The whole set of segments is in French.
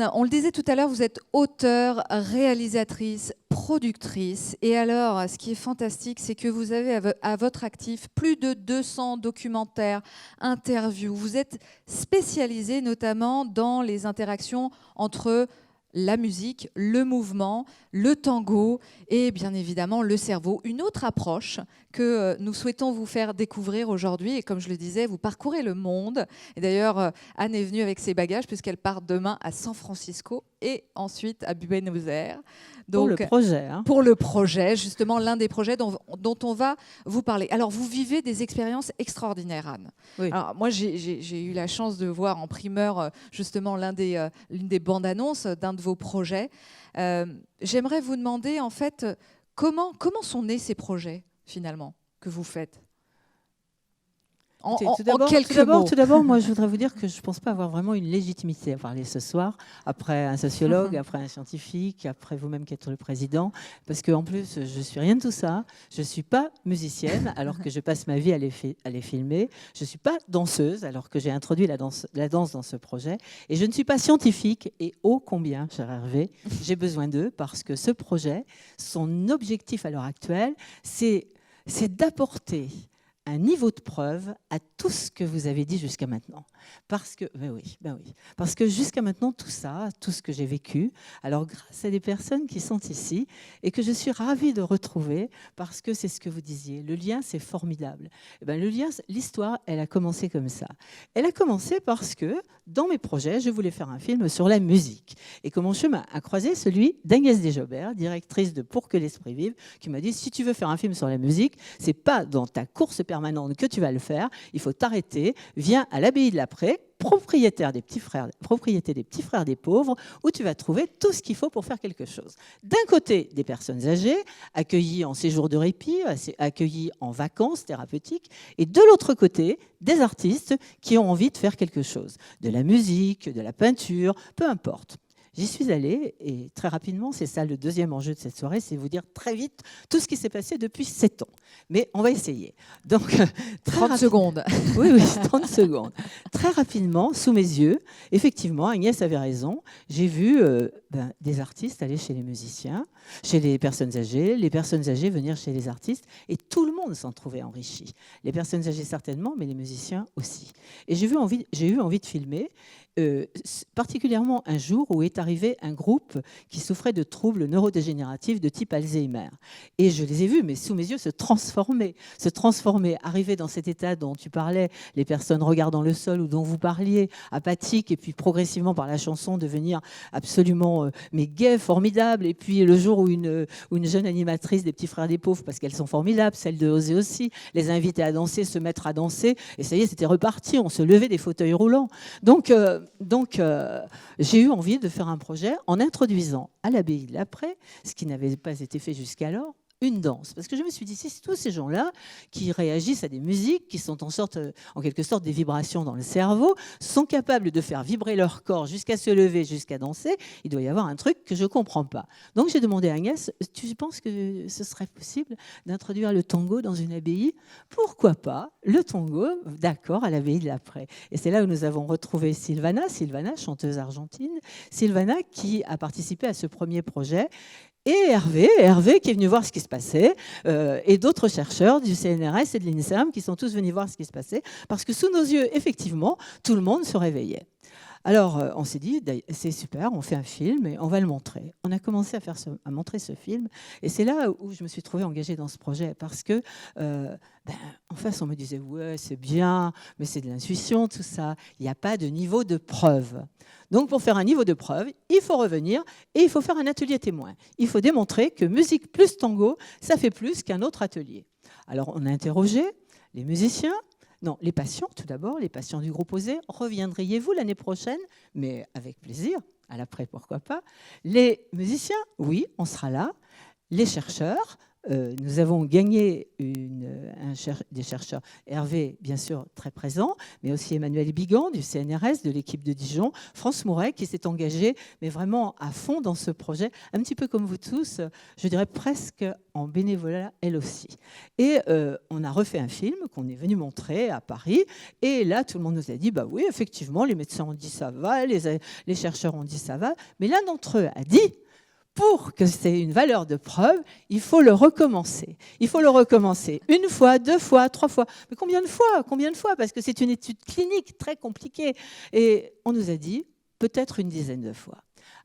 Sylvane, on le disait tout à l'heure, vous êtes auteure, réalisatrice, productrice. Et alors, ce qui est fantastique, c'est que vous avez à votre actif plus de 200 documentaires, interviews. Vous êtes spécialisée notamment dans les interactions entre la musique, le mouvement, le tango et bien évidemment le cerveau. Une autre approche que nous souhaitons vous faire découvrir aujourd'hui. Et comme je le disais, vous parcourez le monde. Et d'ailleurs, Anne est venue avec ses bagages puisqu'elle part demain à San Francisco et ensuite à Buenos Aires. Donc, pour le projet. Pour le projet, justement, l'un des projets dont on va vous parler. Alors, vous vivez des expériences extraordinaires, Anne. Oui. Alors, moi, j'ai eu la chance de voir en primeur, justement, l'une des bandes annonces d'un de vos projets. J'aimerais vous demander, en fait, comment sont nés ces projets, finalement, que vous faites ? Tout d'abord, moi, je voudrais vous dire que je ne pense pas avoir vraiment une légitimité à parler ce soir, après un sociologue, après un scientifique, après vous-même qui êtes le président, parce qu'en plus, je ne suis rien de tout ça. Je ne suis pas musicienne, alors que je passe ma vie à les filmer. Je ne suis pas danseuse, alors que j'ai introduit la danse dans ce projet. Et je ne suis pas scientifique, et ô combien, cher Hervé, j'ai besoin d'eux, parce que ce projet, son objectif à l'heure actuelle, c'est d'apporter un niveau de preuve à tout ce que vous avez dit jusqu'à maintenant. Parce que, ben oui. Parce que jusqu'à maintenant, tout ça, tout ce que j'ai vécu, alors grâce à des personnes qui sont ici et que je suis ravie de retrouver, parce que c'est ce que vous disiez, le lien, c'est formidable. Et ben, le lien, l'histoire, elle a commencé comme ça. Elle a commencé parce que, dans mes projets, je voulais faire un film sur la musique. Et que mon chemin a croisé celui d'Agnès Desjobert, directrice de Pour que l'esprit vive, qui m'a dit, si tu veux faire un film sur la musique, c'est pas dans ta course permanente que tu vas le faire, il faut t'arrêter, viens à l'abbaye de l'Après, propriété des petits frères des pauvres, où tu vas trouver tout ce qu'il faut pour faire quelque chose. D'un côté, des personnes âgées, accueillies en séjour de répit, accueillies en vacances thérapeutiques, et de l'autre côté, des artistes qui ont envie de faire quelque chose, de la musique, de la peinture, peu importe. J'y suis allée et très rapidement, c'est ça le deuxième enjeu de cette soirée, c'est vous dire très vite tout ce qui s'est passé depuis 7 ans. Mais on va essayer. Donc, 30 secondes. Oui, 30 secondes. Très rapidement, sous mes yeux, effectivement, Agnès avait raison. J'ai vu des artistes aller chez les musiciens, chez les personnes âgées venir chez les artistes, et tout le monde s'en trouvait enrichi. Les personnes âgées certainement, mais les musiciens aussi. Et j'ai eu envie de filmer. Particulièrement un jour où est arrivé un groupe qui souffrait de troubles neurodégénératifs de type Alzheimer. Et je les ai vus, mais sous mes yeux, se transformer, arriver dans cet état dont tu parlais, les personnes regardant le sol ou dont vous parliez, apathiques, et puis progressivement par la chanson devenir absolument gaies, formidables. Et puis le jour où une jeune animatrice des Petits Frères des Pauvres, parce qu'elles sont formidables, celle de Oser aussi, les invitait à danser, se mettre à danser, et ça y est, c'était reparti, on se levait des fauteuils roulants. Donc, j'ai eu envie de faire un projet en introduisant à l'abbaye de l'Après, ce qui n'avait pas été fait jusqu'alors, une danse. Parce que je me suis dit, c'est tous ces gens-là qui réagissent à des musiques qui sont en quelque sorte des vibrations dans le cerveau, sont capables de faire vibrer leur corps jusqu'à se lever, jusqu'à danser. Il doit y avoir un truc que je ne comprends pas. Donc j'ai demandé à Agnès, tu penses que ce serait possible d'introduire le tango dans une abbaye ? Pourquoi pas le tango, d'accord, à l'abbaye de l'Après. Et c'est là où nous avons retrouvé Sylvana, chanteuse argentine, Sylvana qui a participé à ce premier projet. Et Hervé qui est venu voir ce qui se passait, et d'autres chercheurs du CNRS et de l'INSERM qui sont tous venus voir ce qui se passait, parce que sous nos yeux, effectivement, tout le monde se réveillait. Alors, on s'est dit, c'est super, on fait un film et on va le montrer. On a commencé à montrer ce film, et c'est là où je me suis trouvée engagée dans ce projet, parce que, en face, on me disait, ouais, c'est bien, mais c'est de l'intuition, tout ça. Il n'y a pas de niveau de preuve. Donc, pour faire un niveau de preuve, il faut revenir et il faut faire un atelier témoin. Il faut démontrer que musique plus tango, ça fait plus qu'un autre atelier. Alors, on a interrogé les musiciens. Non, les patients, tout d'abord, les patients du groupe Oser. Reviendriez-vous l'année prochaine ? Mais avec plaisir, à l'après, pourquoi pas. Les musiciens, oui, on sera là. Les chercheurs, nous avons gagné des chercheurs, Hervé, bien sûr, très présent, mais aussi Emmanuel Bigan du CNRS, de l'équipe de Dijon, France Mouret, qui s'est engagée, mais vraiment à fond dans ce projet, un petit peu comme vous tous, je dirais presque en bénévolat, elle aussi. Et on a refait un film qu'on est venu montrer à Paris, et là, tout le monde nous a dit, bah oui, effectivement, les médecins ont dit ça va, les chercheurs ont dit ça va, mais l'un d'entre eux a dit, pour que c'est une valeur de preuve, il faut le recommencer. Il faut le recommencer une fois, 2 fois, 3 fois. Mais combien de fois? Combien de fois? Parce que c'est une étude clinique très compliquée. Et on nous a dit peut-être une dizaine de fois.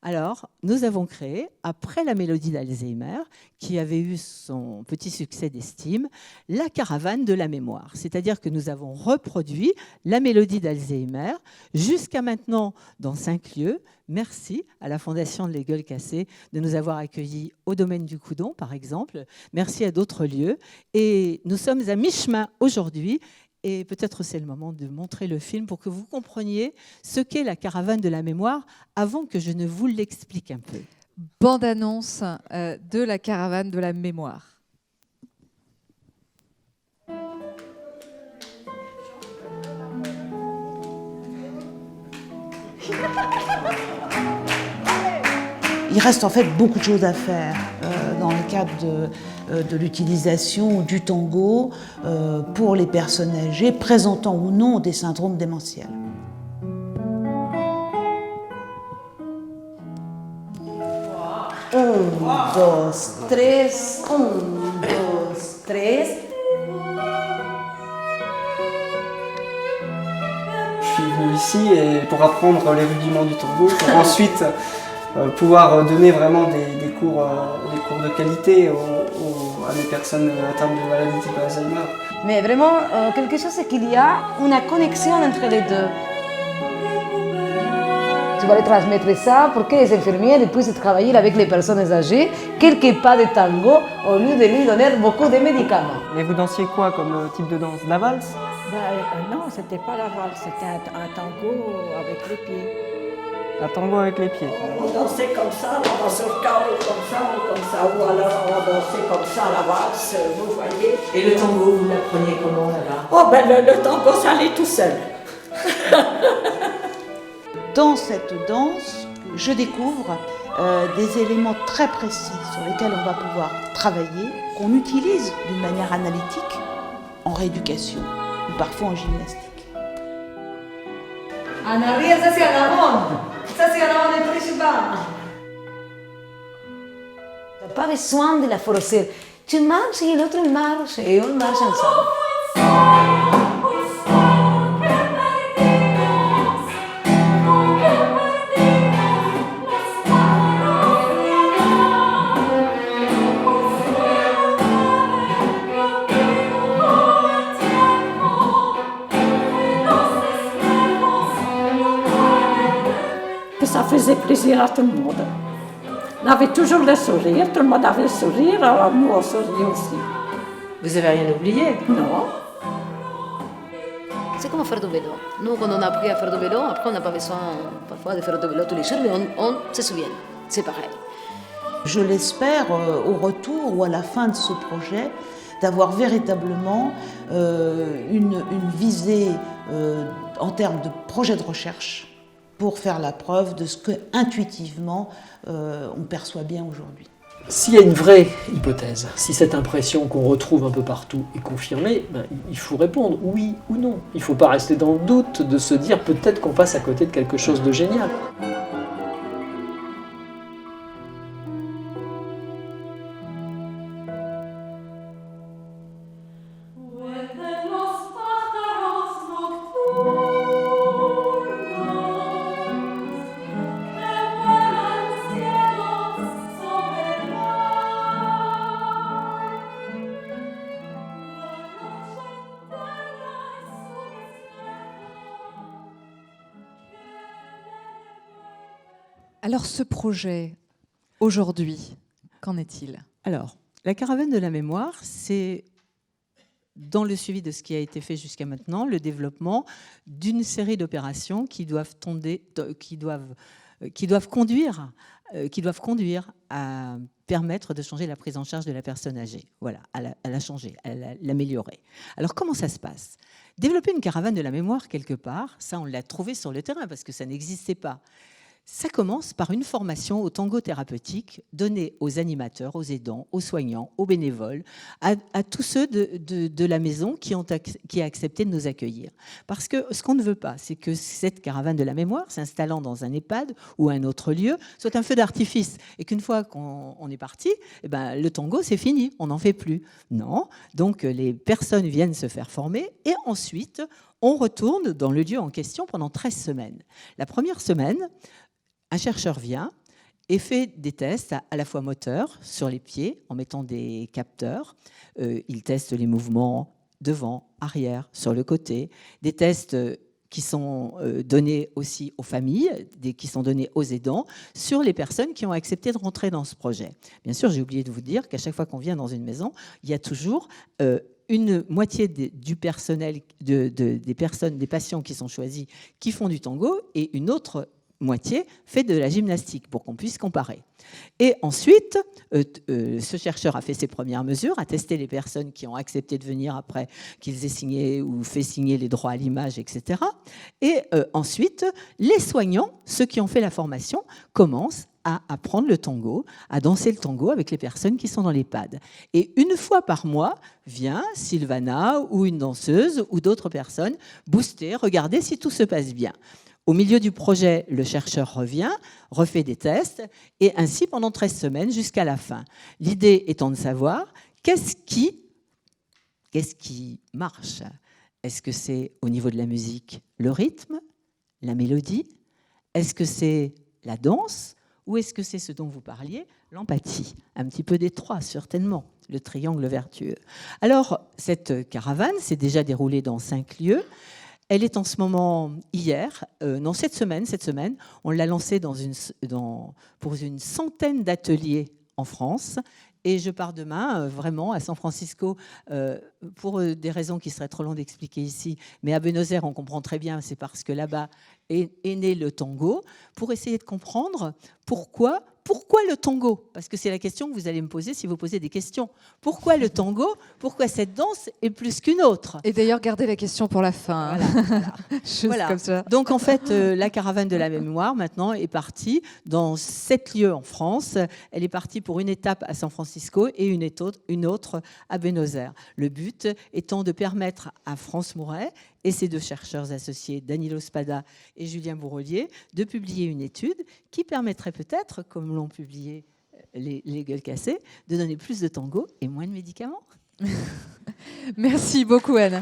Alors, nous avons créé, après la mélodie d'Alzheimer, qui avait eu son petit succès d'estime, la caravane de la mémoire. C'est-à-dire que nous avons reproduit la mélodie d'Alzheimer jusqu'à maintenant dans 5 lieux. Merci à la Fondation de Les Gueules Cassées de nous avoir accueillis au domaine du Coudon, par exemple. Merci à d'autres lieux. Et nous sommes à mi-chemin aujourd'hui. Et peut-être c'est le moment de montrer le film pour que vous compreniez ce qu'est la caravane de la mémoire avant que je ne vous l'explique un peu. Bande-annonce de la caravane de la mémoire. Il reste en fait beaucoup de choses à faire dans le cadre de l'utilisation du tango pour les personnes âgées présentant ou non des syndromes démentiels. Un, dos, tres, un, dos, tres. Je suis venu ici pour apprendre les rudiments du tango, pour ensuite pouvoir donner vraiment des cours de qualité à des personnes atteintes de maladie type Alzheimer. Mais vraiment, quelque chose, c'est qu'il y a une connexion entre les deux. Tu vas les transmettre ça pour que les infirmières puissent travailler avec les personnes âgées, quelques pas de tango, au lieu de lui donner beaucoup de médicaments. Et vous dansiez quoi comme type de danse? La valse? Non, c'était pas la valse, c'était un tango avec les pieds. Un tango avec les pieds. On dansait comme ça, on dansait au carreau comme ça, ou alors on dansait comme ça la valse, vous voyez. Et le tango, vous l'appreniez comment là-bas? Oh ben le tango, ça allait tout seul. Dans cette danse, je découvre des éléments très précis sur lesquels on va pouvoir travailler, qu'on utilise d'une manière analytique en rééducation ou parfois en gymnastique. En arrière, ça c'est en avant. Ça c'est en avant des principales. Tu n'as pas besoin de la forcer. Tu marches et l'autre marche et on marche ensemble. Ça faisait plaisir à tout le monde. On avait toujours le sourire, tout le monde avait le sourire, alors nous on souriait aussi. Vous n'avez rien oublié? Non. C'est comme faire du vélo. Nous, quand on a appris à faire du vélo, après on n'a pas besoin parfois de faire du vélo tous les jours, mais on se souvient. C'est pareil. Je l'espère au retour ou à la fin de ce projet d'avoir véritablement une visée en termes de projet de recherche pour faire la preuve de ce que intuitivement on perçoit bien aujourd'hui. S'il y a une vraie hypothèse, si cette impression qu'on retrouve un peu partout est confirmée, il faut répondre oui ou non. Il ne faut pas rester dans le doute de se dire peut-être qu'on passe à côté de quelque chose de génial. Alors ce projet, aujourd'hui, qu'en est-il? Alors, la caravane de la mémoire, c'est dans le suivi de ce qui a été fait jusqu'à maintenant, le développement d'une série d'opérations qui doivent qui doivent conduire à permettre de changer la prise en charge de la personne âgée. Voilà, à la changer, à l'améliorer. Alors, comment ça se passe ? Développer une caravane de la mémoire quelque part, ça, on l'a trouvé sur le terrain parce que ça n'existait pas. Ça commence par une formation au tango thérapeutique donnée aux animateurs, aux aidants, aux soignants, aux bénévoles, à tous ceux de la maison qui ont accepté de nous accueillir. Parce que ce qu'on ne veut pas, c'est que cette caravane de la mémoire, s'installant dans un EHPAD ou un autre lieu, soit un feu d'artifice. Et qu'une fois qu'on est parti, eh ben, le tango, c'est fini, on n'en fait plus. Non, donc les personnes viennent se faire former et ensuite, on retourne dans le lieu en question pendant 13 semaines. La première semaine, un chercheur vient et fait des tests à la fois moteurs sur les pieds en mettant des capteurs. Il teste les mouvements devant, arrière, sur le côté. Des tests qui sont donnés aussi aux familles, qui sont donnés aux aidants, sur les personnes qui ont accepté de rentrer dans ce projet. Bien sûr, j'ai oublié de vous dire qu'à chaque fois qu'on vient dans une maison, il y a toujours une moitié du personnel, des patients qui sont choisis, qui font du tango, et une autre moitié fait de la gymnastique pour qu'on puisse comparer. Et ensuite, ce chercheur a fait ses premières mesures, a testé les personnes qui ont accepté de venir après qu'ils aient signé ou fait signer les droits à l'image, etc. Et ensuite, les soignants, ceux qui ont fait la formation, commencent à apprendre le tango, à danser le tango avec les personnes qui sont dans l'EHPAD. Et une fois par mois, vient Sylvana ou une danseuse ou d'autres personnes booster, regarder si tout se passe bien. Au milieu du projet, le chercheur revient, refait des tests, et ainsi pendant 13 semaines jusqu'à la fin. L'idée étant de savoir qu'est-ce qui marche. Est-ce que c'est au niveau de la musique, le rythme, la mélodie ? Est-ce que c'est la danse ? Ou est-ce que c'est ce dont vous parliez, l'empathie ? Un petit peu des trois, certainement, le triangle vertueux. Alors, cette caravane s'est déjà déroulée dans 5 lieux. Elle est en ce moment, cette semaine, on l'a lancée pour une centaine d'ateliers en France. Et je pars demain, vraiment, à San Francisco, pour des raisons qui seraient trop longues d'expliquer ici. Mais à Buenos Aires, on comprend très bien, c'est parce que là-bas est né le tango, pour essayer de comprendre pourquoi le tango ? Parce que c'est la question que vous allez me poser si vous posez des questions. Pourquoi le tango ? Pourquoi cette danse est plus qu'une autre ? Et d'ailleurs, gardez la question pour la fin. Voilà. Comme ça. Donc en fait, la caravane de la mémoire maintenant est partie dans 7 lieux en France. Elle est partie pour une étape à San Francisco et une autre à Buenos Aires. Le but étant de permettre à France Mouret et ses 2 chercheurs associés, Danilo Spada et Julien Bourrelier, de publier une étude qui permettrait peut-être, comme l'ont publié les gueules cassées, de donner plus de tango et moins de médicaments. Merci beaucoup, Anne.